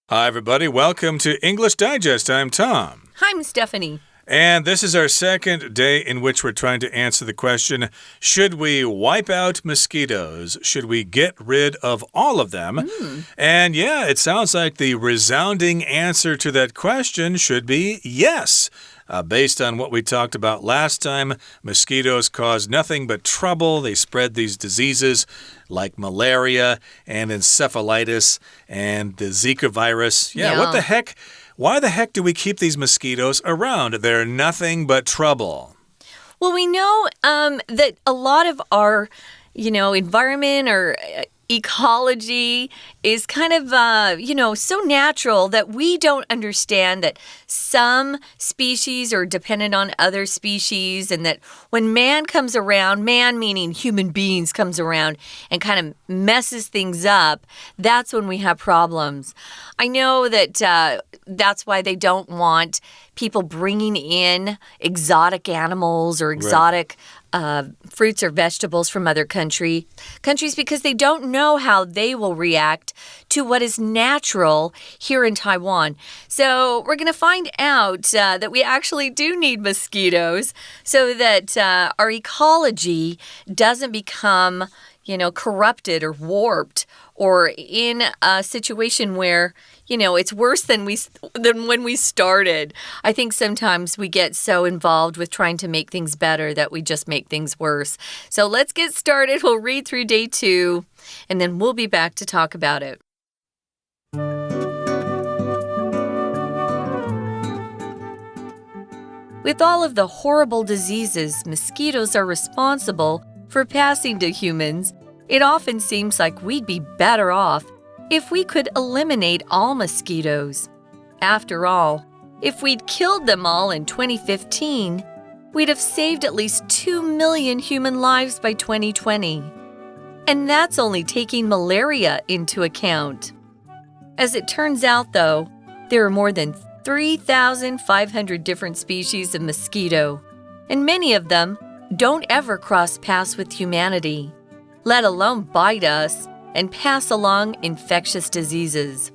Hi, everybody. Welcome to English Digest. I'm Tom. Hi, I'm Stephanie. And this is our second day in which we're trying to answer the question, should we wipe out mosquitoes? Should we get rid of all of them? And yeah, it sounds like the resounding answer to that question should be yes. Based on what we talked about last time, mosquitoes cause nothing but trouble. They spread these diseases like malaria and encephalitis and the Zika virus. Yeah, what the heck? Why the heck do we keep these mosquitoes around? They're nothing but trouble. Well, we know that a lot of our, environment or ecology is kind of, so natural that we don't understand that some species are dependent on other species and that when man comes around, man meaning human beings comes around and kind of messes things up, that's when we have problems. I know that that's why they don't want people bringing in exotic animals or exotic fruits or vegetables from other countries because they don't know how they will react to what is natural here in Taiwan. So we're going to find out that we actually do need mosquitoes so that our ecology doesn't become, corrupted or warped or in a situation where it's worse than when we started. I think sometimes we get so involved with trying to make things better that we just make things worse. So let's get started. We'll read through day 2, and then we'll be back to talk about it. With all of the horrible diseases mosquitoes are responsible for passing to humans, it often seems like we'd be better off if we could eliminate all mosquitoes. After all, if we'd killed them all in 2015, we'd have saved at least 2 million human lives by 2020. And that's only taking malaria into account. As it turns out, though, there are more than 3,500 different species of mosquito, and many of them don't ever cross paths with humanity, let alone bite us and pass along infectious diseases.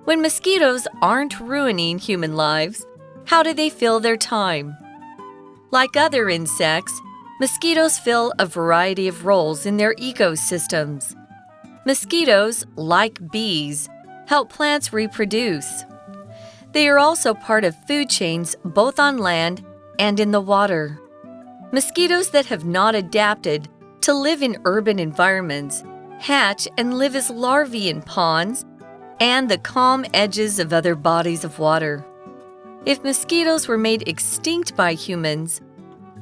When mosquitoes aren't ruining human lives, how do they fill their time? Like other insects, mosquitoes fill a variety of roles in their ecosystems. Mosquitoes, like bees, help plants reproduce. They are also part of food chains both on land and in the water. Mosquitoes that have not adapted to live in urban environments hatch and live as larvae in ponds and the calm edges of other bodies of water. If mosquitoes were made extinct by humans,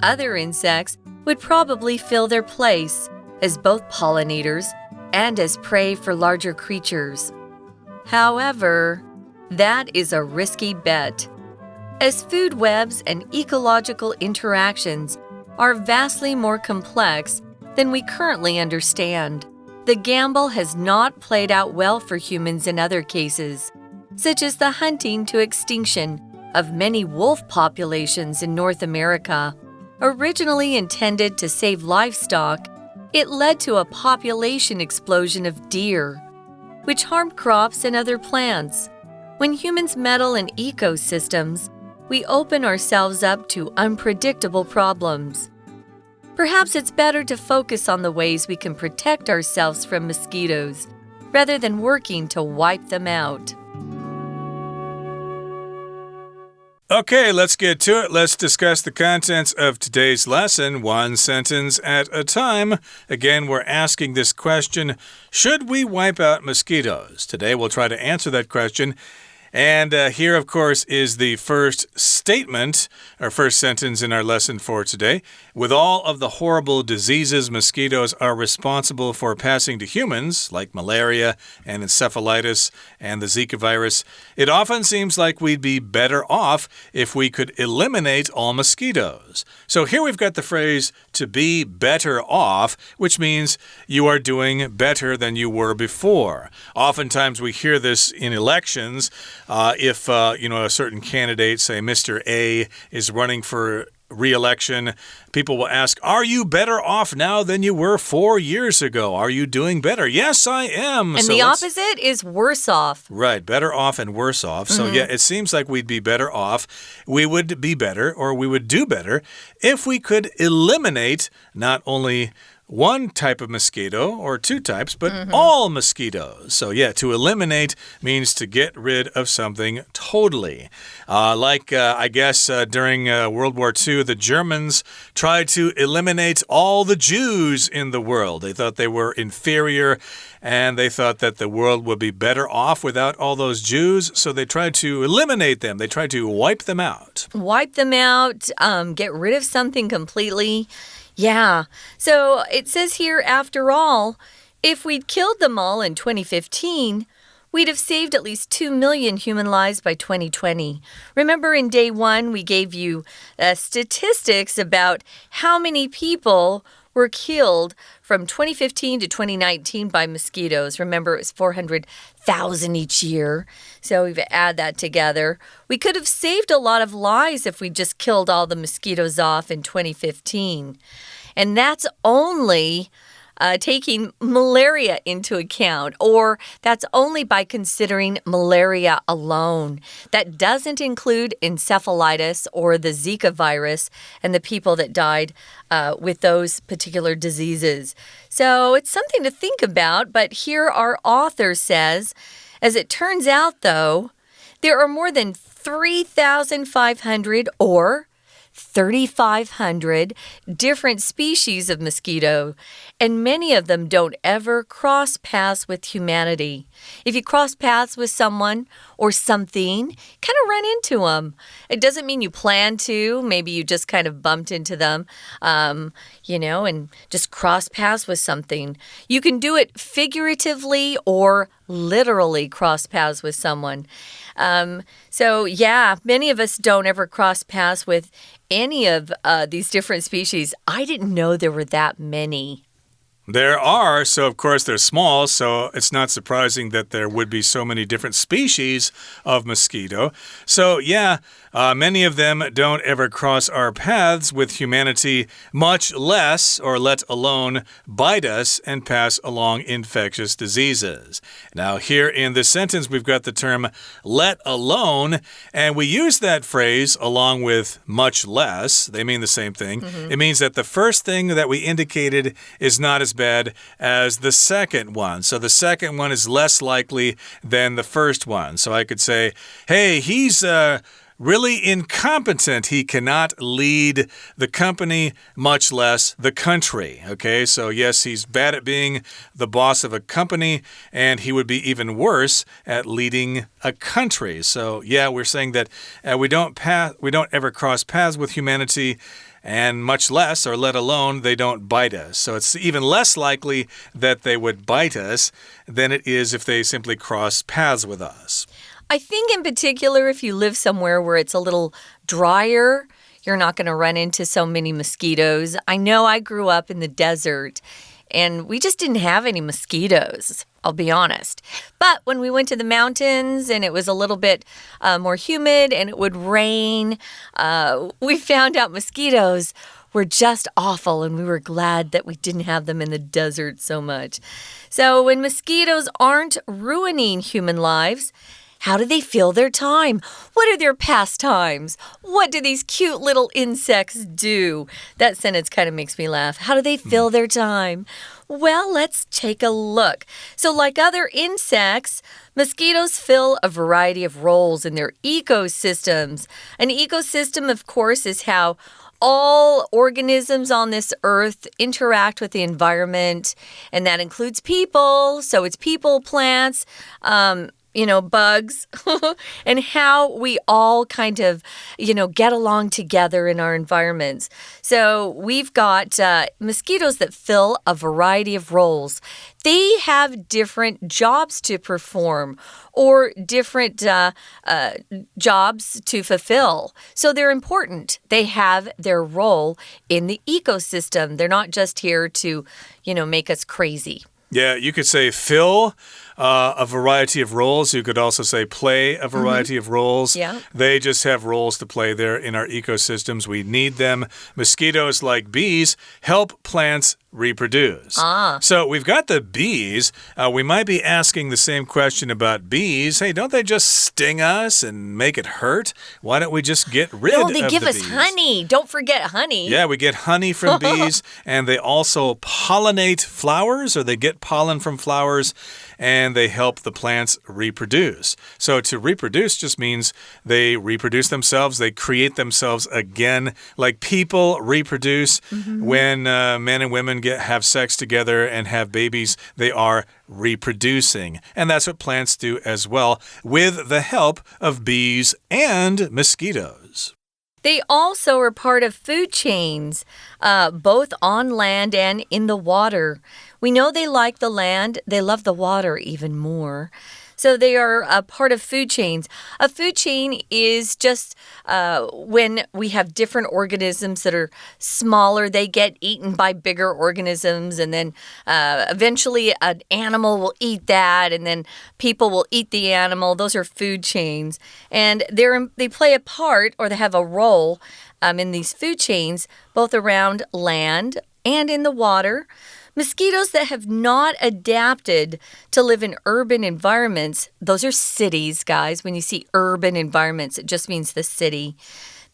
other insects would probably fill their place as both pollinators and as prey for larger creatures. However, that is a risky bet, as food webs and ecological interactions are vastly more complex than we currently understand. The gamble has not played out well for humans in other cases, such as the hunting to extinction of many wolf populations in North America. Originally intended to save livestock, it led to a population explosion of deer, which harmed crops and other plants. When humans meddle in ecosystems, we open ourselves up to unpredictable problems. Perhaps it's better to focus on the ways we can protect ourselves from mosquitoes, rather than working to wipe them out. Okay, let's get to it. Let's discuss the contents of today's lesson, one sentence at a time. Again, we're asking this question, should we wipe out mosquitoes? Today, we'll try to answer that question. And here, of course, is the first statement, our first sentence in our lesson for today. With all of the horrible diseases mosquitoes are responsible for passing to humans, like malaria and encephalitis and the Zika virus, it often seems like we'd be better off if we could eliminate all mosquitoes. So here we've got the phrase to be better off, which means you are doing better than you were before. Oftentimes we hear this in elections. If a certain candidate, say Mr. A, is running for re-election, people will ask, are you better off now than you were 4 years ago? Are you doing better? Yes, I am. And the opposite is worse off. Right, better off and worse off. So yeah, it seems like we'd be better off. We would be better, or we would do better, if we could eliminate not only one type of mosquito or two types, but all mosquitoes. So yeah, to eliminate means to get rid of something totally. I guess during World War II, the Germans tried to eliminate all the Jews in the world. They thought they were inferior, and they thought that the world would be better off without all those Jews, so they tried to eliminate them. They tried to wipe them out. Wipe them out, get rid of something completely. Yeah, so it says here, after all, if we'd killed them all in 2015, we'd have saved at least 2 million human lives by 2020. Remember in day one, we gave you statistics about how many people were killed from 2015 to 2019 by mosquitoes. Remember, it was 400,000 each year. So we've add that together. We could have saved a lot of lives if we just killed all the mosquitoes off in 2015. And that's only taking malaria into account, or that's only by considering malaria alone. That doesn't include encephalitis or the Zika virus and the people that died with those particular diseases. So it's something to think about, but here our author says, as it turns out, though, there are more than 3,500 or 3,500 different species of mosquito, and many of them don't ever cross paths with humanity. If you cross paths with someone or something, kind of run into them. It doesn't mean you plan to. Maybe you just kind of bumped into them, and just cross paths with something. You can do it figuratively or literally cross paths with someone. So yeah, many of us don't ever cross paths with any of these different species. I didn't know there were that many. There are, so of course they're small, so it's not surprising that there would be so many different species of mosquito. So yeah, many of them don't ever cross our paths with humanity, much less, or let alone, bite us and pass along infectious diseases. Now here in this sentence, we've got the term let alone, and we use that phrase along with much less. They mean the same thing. It means that the first thing that we indicated is not as bad as the second one. So the second one is less likely than the first one. So I could say, hey, he's really incompetent. He cannot lead the company, much less the country. Okay, so yes, he's bad at being the boss of a company, and he would be even worse at leading a country. So yeah, we're saying that we don't ever cross paths with humanity, and much less, or let alone, they don't bite us. So it's even less likely that they would bite us than it is if they simply cross paths with us. I think in particular, if you live somewhere where it's a little drier, you're not going to run into so many mosquitoes. I know I grew up in the desert, and we just didn't have any mosquitoes, I'll be honest. But when we went to the mountains and it was a little bit more humid and it would rain, we found out mosquitoes were just awful, and we were glad that we didn't have them in the desert so much. So when mosquitoes aren't ruining human lives, how do they fill their time? What are their pastimes? What do these cute little insects do? That sentence kind of makes me laugh. How do they fill their time? Well, let's take a look. So like other insects, mosquitoes fill a variety of roles in their ecosystems. An ecosystem, of course, is how all organisms on this earth interact with the environment, and that includes people. So it's people, plants, bugs, and how we all kind of, get along together in our environments. So we've got mosquitoes that fill a variety of roles. They have different jobs to perform or different jobs to fulfill. So they're important. They have their role in the ecosystem. They're not just here to, make us crazy. Yeah, you could say fill a variety of roles. You could also say play a variety of roles. Yeah. They just have roles to play there in our ecosystems. We need them. Mosquitoes, like bees, help plants reproduce. So we've got the bees. We might be asking the same question about bees. Hey, don't they just sting us and make it hurt? Why don't we just get rid of the bees? No, they give us honey. Don't forget honey. Yeah, we get honey from bees, and they also pollinate flowers, or they get pollen from flowers, and they help the plants reproduce. So to reproduce just means they reproduce themselves, they create themselves again, like people reproduce. When men and women have sex together and have babies, they are reproducing. And that's what plants do as well, with the help of bees and mosquitoes. They also are part of food chains, both on land and in the water. We know they like the land. They love the water even more. So they are a part of food chains. A food chain is just when we have different organisms that are smaller, they get eaten by bigger organisms, and then eventually an animal will eat that, and then people will eat the animal. Those are food chains. And they play a part, or they have a role in these food chains, both around land and in the water. Mosquitoes that have not adapted to live in urban environments, those are cities, guys. When you see urban environments, it just means the city.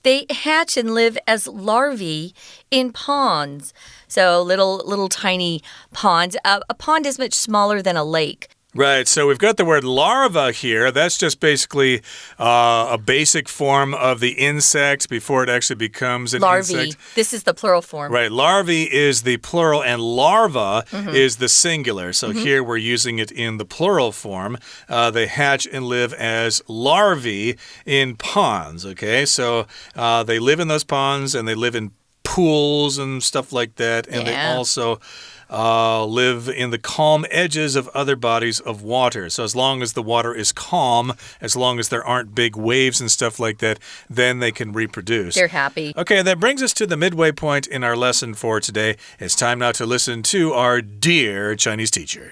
They hatch and live as larvae in ponds. So little tiny ponds. A pond is much smaller than a lake. Right, so we've got the word larva here. That's just basically a basic form of the insect before it actually becomes an insect. This is the plural form. Right, larvae is the plural and larva is the singular. So here we're using it in the plural form. They hatch and live as larvae in ponds, okay? So they live in those ponds, and they live in pools and stuff like that. And they also live in the calm edges of other bodies of water. So as long as the water is calm, as long as there aren't big waves and stuff like that, then they can reproduce. They're happy. Okay, that brings us to the midway point in our lesson for today. It's time now to listen to our dear Chinese teacher.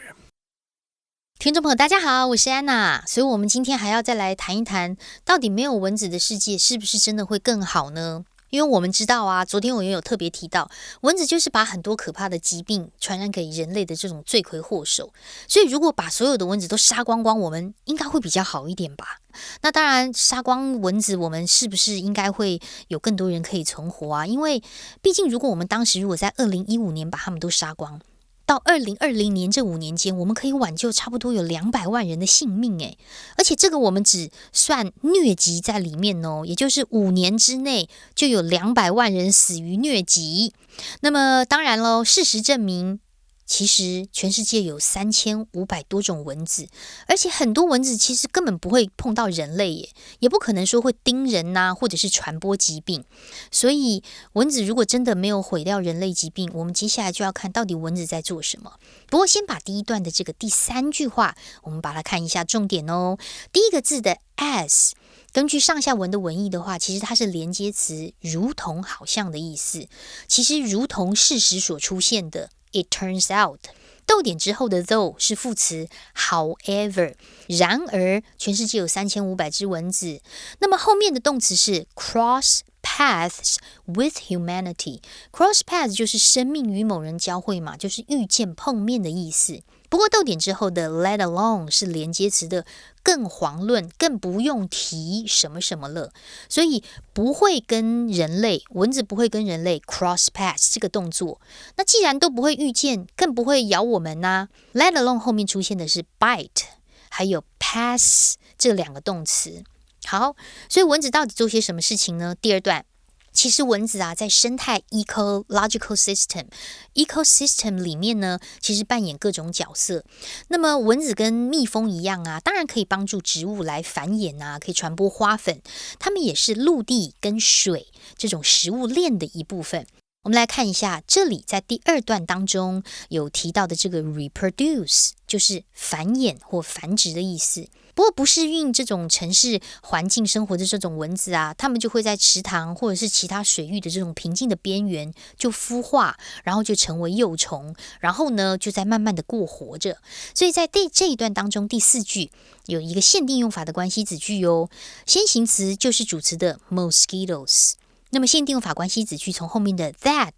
听众朋友大家好，我是安娜。所以我们今天还要再来谈一谈，到底没有蚊子的世界是不是真的会更好呢？因为我们知道啊，昨天我也有特别提到，蚊子就是把很多可怕的疾病传染给人类的这种罪魁祸首。所以如果把所有的蚊子都杀光光，我们应该会比较好一点吧。那当然，杀光蚊子，我们是不是应该会有更多人可以存活啊？因为毕竟如果我们当时如果在2015年把他们都杀光，到2020年这5年间，我们可以挽救差不多有200万人的性命诶，而且这个我们只算疟疾在里面哦，也就是5年之内就有200万人死于疟疾。那么当然咯，事实证明其实全世界有3500多种蚊子，而且很多蚊子其实根本不会碰到人类耶，也不可能说会叮人啊，或者是传播疾病。所以蚊子如果真的没有毁掉人类疾病，我们接下来就要看到底蚊子在做什么。不过先把第一段的这个第3句话，我们把它看一下重点哦。第一个字的 as， 根据上下文的文意的话，其实它是连接词如同好像的意思。其实如同事实所出现的It turns out， 逗点之后的 though 是副词 however， 然而全世界有3500只蚊子。那么后面的动词是 cross paths with humanity， cross paths 就是生命与某人交汇嘛，就是遇见碰面的意思。不过逗点之后的 let alone 是连接词的更遑论，更不用提什么什么了，所以不会跟人类，蚊子不会跟人类 cross paths 这个动作。那既然都不会遇见，更不会咬我们啊。let alone 后面出现的是 bite 还有 pass 这2个动词。好，所以蚊子到底做些什么事情呢？第2段，其实蚊子啊，在生态 ecological system 里面呢，其实扮演各种角色。那么蚊子跟蜜蜂一样啊，当然可以帮助植物来繁衍啊，可以传播花粉。它们也是陆地跟水这种食物链的一部分。我们来看一下，这里在第2段当中有提到的这个 reproduce， 就是繁衍或繁殖的意思。不过不适应这种城市环境生活的这种蚊子啊，它们就会在池塘或者是其他水域的这种平静的边缘就孵化，然后就成为幼虫，然后呢就在慢慢的过活着。所以在这一段当中，第4句有一个限定用法的关系子句哦，先行词就是主词的 mosquitoes， 那么限定用法关系子句从后面的 that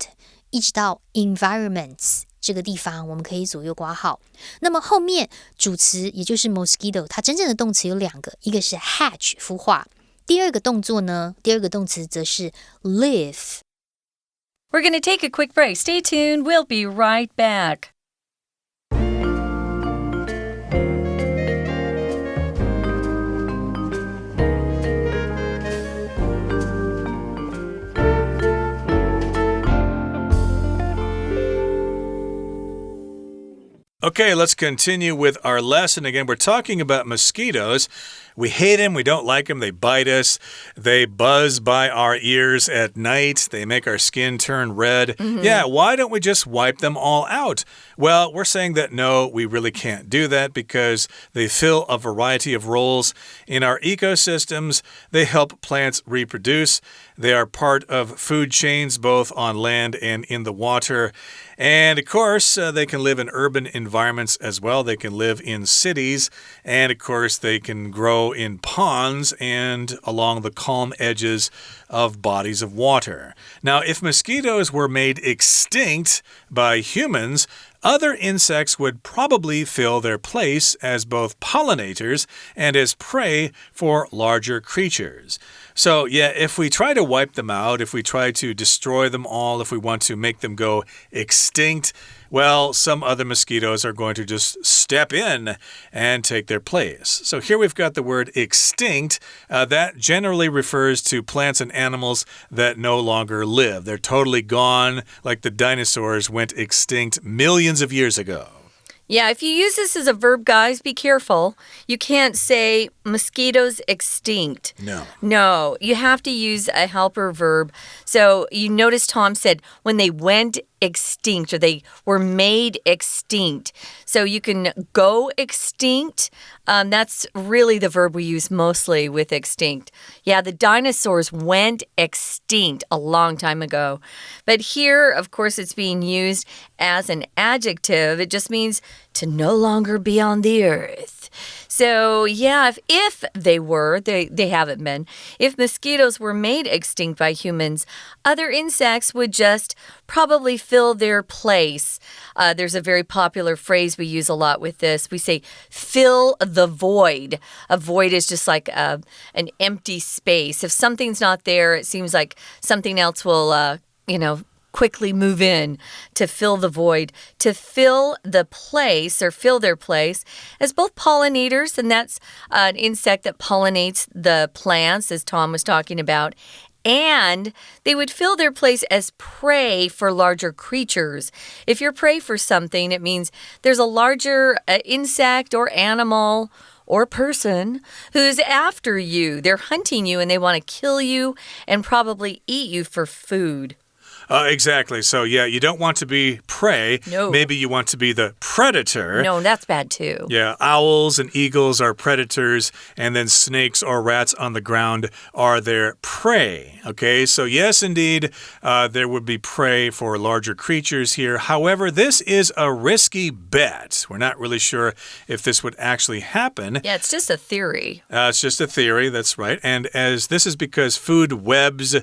一直到 environments这个地方我们可以左右括号。那么后面主词也就是 mosquito， 它真正的动词有2个，一个是 hatch 孵化，第二个动作呢，第二个动词则是 live。 We're going to take a quick break. Stay tuned. We'll be right back. Okay, let's continue with our lesson. Again, we're talking about mosquitoes. We hate them. We don't like them. They bite us. They buzz by our ears at night. They make our skin turn red. Yeah, why don't we just wipe them all out? Well, we're saying that no, we really can't do that because they fill a variety of roles in our ecosystems. They help plants reproduce. They are part of food chains both on land and in the water. And of course, they can live in urban environments as well. They can live in cities. And of course, they can grow in ponds and along the calm edges of bodies of water. Now, if mosquitoes were made extinct by humans, other insects would probably fill their place as both pollinators and as prey for larger creatures. So, yeah, if we try to wipe them out, if we try to destroy them all, if we want to make them go extinct, well, some other mosquitoes are going to just step in and take their place. So here we've got the word extinct. That generally refers to plants and animals that no longer live. They're totally gone, like the dinosaurs went extinct millions of years ago. Yeah, if you use this as a verb, guys, be careful. You can't say mosquitoes extinct. No, you have to use a helper verb. So you notice Tom said when they went extinct or they were made extinct. So you can go extinct. That's really the verb we use mostly with extinct. Yeah, the dinosaurs went extinct a long time ago. But here, of course, it's being used as an adjective. It just means to no longer be on the earth. So, yeah, if they were, they haven't been, if mosquitoes were made extinct by humans, other insects would just probably fill their place. There's a very popular phrase we use a lot with this. We say, fill the void. A void is just like an empty space. If something's not there, it seems like something else will, quickly move in to fill the void, to fill the place or fill their place as both pollinators, and that's an insect that pollinates the plants, as Tom was talking about, and they would fill their place as prey for larger creatures. If you're prey for something, it means there's a larger insect or animal or person who's after you. They're hunting you and they want to kill you and probably eat you for food. Exactly. So, yeah, you don't want to be prey. No. Maybe you want to be the predator. No, that's bad too. Yeah, owls and eagles are predators, and then snakes or rats on the ground are their prey. Okay, so yes, indeed, there would be prey for larger creatures here. However, this is a risky bet. We're not really sure if this would actually happen. Yeah, it's just a theory. It's just a theory, that's right. And as this is because food webs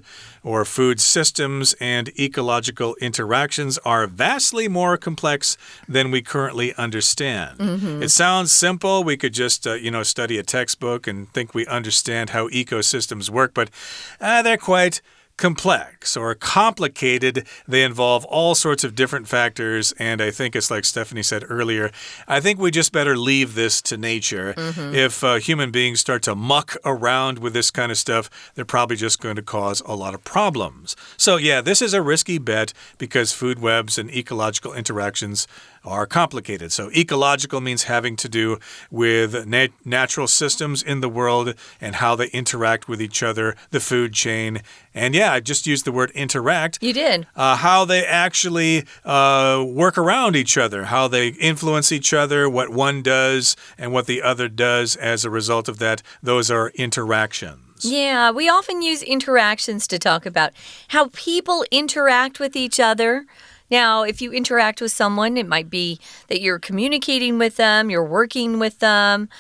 or food systems and ecological interactions are vastly more complex than we currently understand. It sounds simple. We could just, study a textbook and think we understand how ecosystems work, but they're quite complex or complicated. They involve all sorts of different factors, and I think it's like Stephanie said earlier, I think we just better leave this to nature. If human beings start to muck around with this kind of stuff, they're probably just going to cause a lot of problems. So yeah, this is a risky bet because food webs and ecological interactions are complicated. So ecological means having to do with natural systems in the world and how they interact with each other, the food chain. And yeah, yeah, I just used the word interact. You did. How they actually work around each other, how they influence each other, what one does and what the other does as a result of that. Those are interactions. Yeah, we often use interactions to talk about how people interact with each other. Now, if you interact with someone, it might be that you're communicating with them, you're working with them,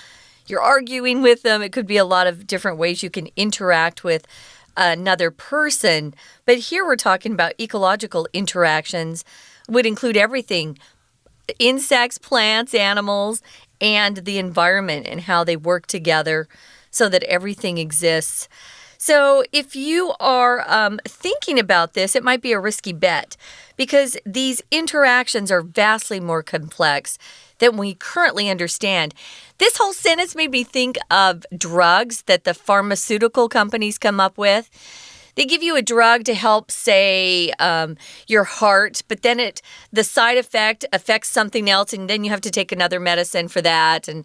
you're arguing with them. It could be a lot of different ways you can interact with another person. But here we're talking about ecological interactions, would include everything. Insects, plants, animals, and the environment and how they work together so that everything exists. So if you are thinking about this, it might be a risky bet because these interactions are vastly more complex than we currently understand. This whole sentence made me think of drugs that the pharmaceutical companies come up with. They give you a drug to help, say, your heart, but then the side effect affects something else, and then you have to take another medicine for that. And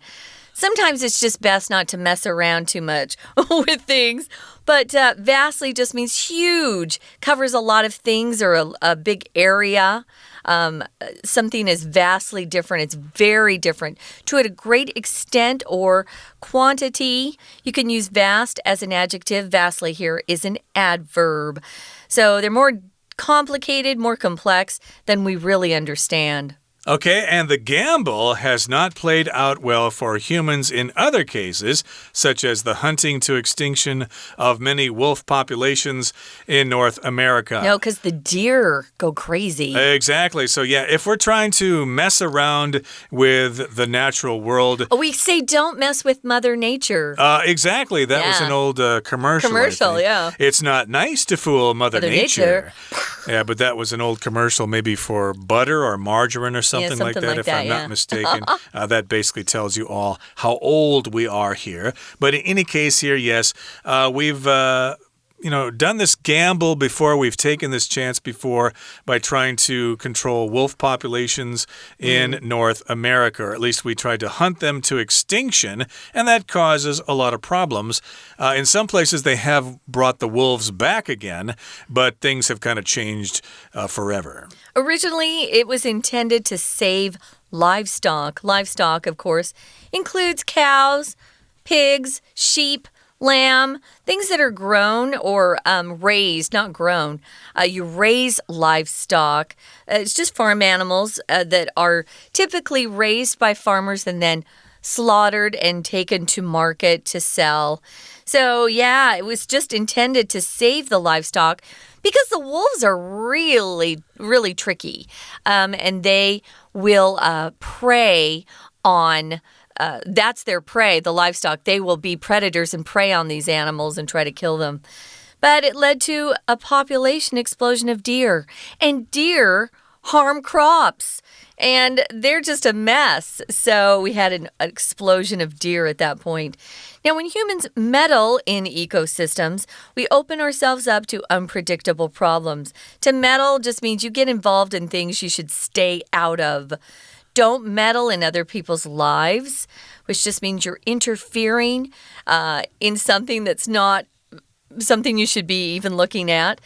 sometimes it's just best not to mess around too much with things. But vastly just means huge, covers a lot of things or a big area. Something is vastly different. It's very different to a great extent or quantity. You can use vast as an adjective. Vastly here is an adverb. So they're more complicated, more complex than we really understand. Okay, and the gamble has not played out well for humans in other cases, such as the hunting to extinction of many wolf populations in North America. No, because the deer go crazy. Exactly. So, yeah, if we're trying to mess around with the natural world... We say don't mess with Mother Nature. Exactly. That was an old commercial. Commercial, yeah. It's not nice to fool Mother Nature. Yeah, but that was an old commercial maybe for butter or margarine or something like that, if I'm not mistaken. That basically tells you all how old we are here. But in any case here, yes, we've... done this gamble before. We've taken this chance before by trying to control wolf populations in North America, or at least we tried to hunt them to extinction, and that causes a lot of problems. In some places, they have brought the wolves back again, but things have kind of changed forever. Originally, it was intended to save livestock. Livestock, of course, includes cows, pigs, sheep, lamb, things that are grown or raised, not grown. You raise livestock. It's just farm animals that are typically raised by farmers and then slaughtered and taken to market to sell. So, yeah, it was just intended to save the livestock because the wolves are really, really tricky. And they will prey on... that's their prey, the livestock. They will be predators and prey on these animals and try to kill them. But it led to a population explosion of deer. And deer harm crops. And they're just a mess. So we had an explosion of deer at that point. Now, when humans meddle in ecosystems, we open ourselves up to unpredictable problems. To meddle just means you get involved in things you should stay out of. Don't meddle in other people's lives, which just means you're interfering in something that's not something you should be even looking at.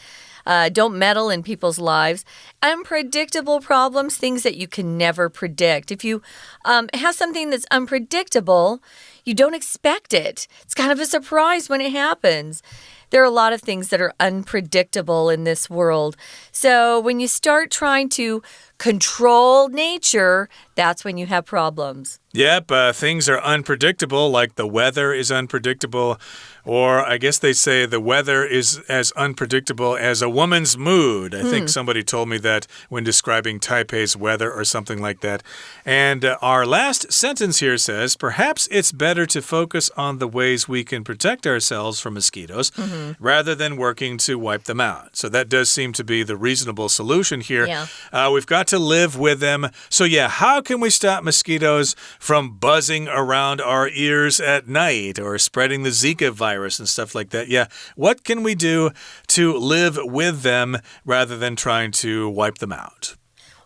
Don't meddle in people's lives. Unpredictable problems, things that you can never predict. If you have something that's unpredictable, you don't expect it. It's kind of a surprise when it happens. There are a lot of things that are unpredictable in this world. So when you start trying to control nature, that's when you have problems. Yep, things are unpredictable, like the weather is unpredictable. Or I guess they say the weather is as unpredictable as a woman's mood. I think somebody told me that when describing Taipei's weather or something like that. And our last sentence here says, perhaps it's better to focus on the ways we can protect ourselves from mosquitoes rather than working to wipe them out. So that does seem to be the reasonable solution here. Yeah. We've got to live with them. So yeah, how can we stop mosquitoes from buzzing around our ears at night or spreading the Zika virus and stuff like that? Yeah, what can we do to live with them rather than trying to wipe them out?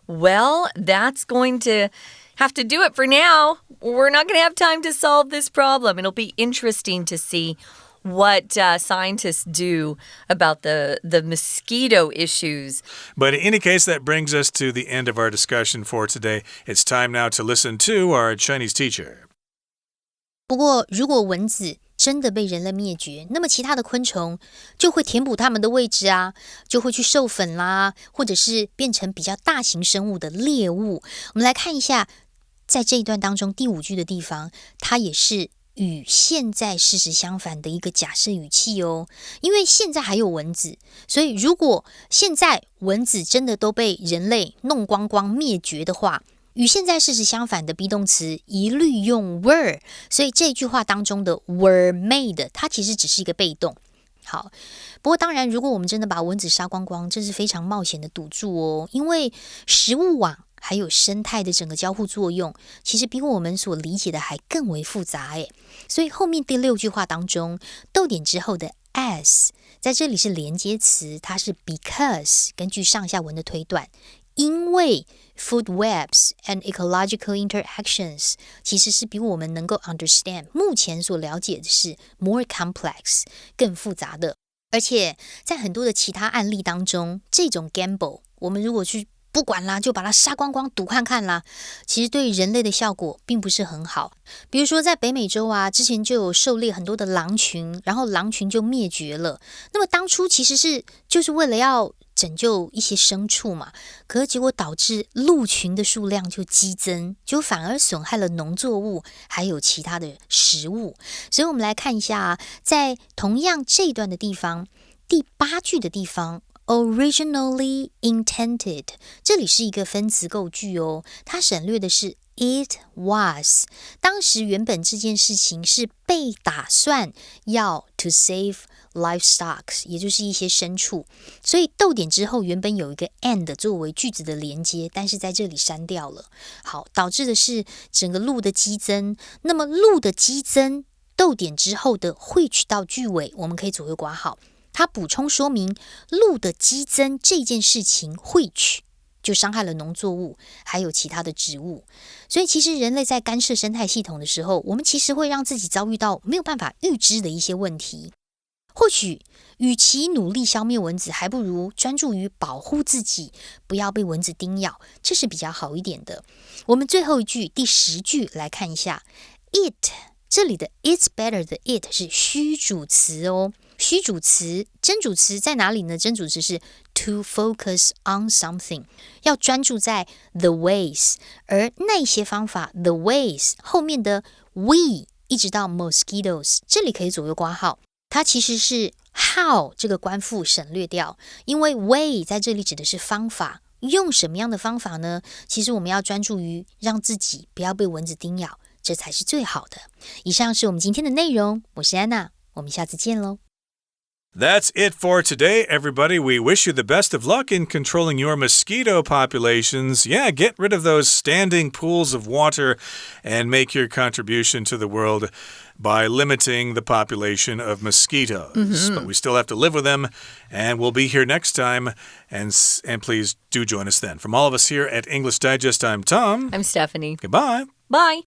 Well, that's going to have to do it for now. We're not going to have time to solve this problem. It'll be interesting to see what scientists do about the mosquito issues. But in any case, that brings us to the end of our discussion for today. It's time now to listen to our Chinese teacher. 不过，如果蚊子真的被人类灭绝，那么其他的昆虫就会填补它们的位置啊，就会去授粉啦，或者是变成比较大型生物的猎物。我们来看一下，在这一段当中第5句的地方，它也是与现在事实相反的一个假设语气哦。因为现在还有蚊子，所以如果现在蚊子真的都被人类弄光光灭绝的话，与现在事实相反的 be 动词一律用 were， 所以这句话当中的 were made 它其实只是一个被动。好，不过当然如果我们真的把蚊子杀光光，这是非常冒险的赌注哦，因为食物网还有生态的整个交互作用，其实比我们所理解的还更为复杂诶。所以后面第6句话当中，逗点之后的 as 在这里是连接词，它是 because， 根据上下文的推断，因为 food webs and ecological interactions 其实是比我们能够 understand 目前所了解的是 more complex 更复杂的。而且在很多的其他案例当中，这种 gamble 我们如果去不管啦，就把它杀光光赌看看啦，其实对人类的效果并不是很好。比如说在北美洲啊，之前就有狩猎很多的狼群，然后狼群就灭绝了。那么当初其实就是为了要拯救一些牲畜嘛，可是结果导致鹿群的数量就激增，就反而损害了农作物还有其他的食物。所以我们来看一下啊，在同样这一段的地方，第8句的地方originally intended 这里是一个分词构句哦，它省略的是 it was， 当时原本这件事情是被打算要 to save livestock， 也就是一些牲畜，所以逗点之后原本有一个 and 作为句子的连接，但是在这里删掉了。好，导致的是整个鹿的激增。那么鹿的激增，逗点之后的which到句尾，我们可以左右括号。它补充说明鹿的激增这件事情 which 就伤害了农作物还有其他的植物。所以其实人类在干涉生态系统的时候，我们其实会让自己遭遇到没有办法预知的一些问题。或许与其努力消灭蚊子，还不如专注于保护自己，不要被蚊子叮咬，这是比较好一点的。我们最后一句第10句来看一下 it， 这里的 it's better 的 it 是虚主词哦。虚主词，真主词在哪里呢？真主词是 to focus on something， 要专注在 the ways， 而那些方法 the ways 后面的 we 一直到 mosquitoes， 这里可以左右括号，它其实是 how 这个官复省略掉，因为 way 在这里指的是方法，用什么样的方法呢？其实我们要专注于让自己不要被蚊子叮咬，这才是最好的。以上是我们今天的内容，我是安娜，我们下次见喽。That's it for today, everybody. We wish you the best of luck in controlling your mosquito populations. Yeah, get rid of those standing pools of water and make your contribution to the world by limiting the population of mosquitoes. But we still have to live with them, and we'll be here next time. And please do join us then. From all of us here at English Digest, I'm Tom. I'm Stephanie. Goodbye. Bye.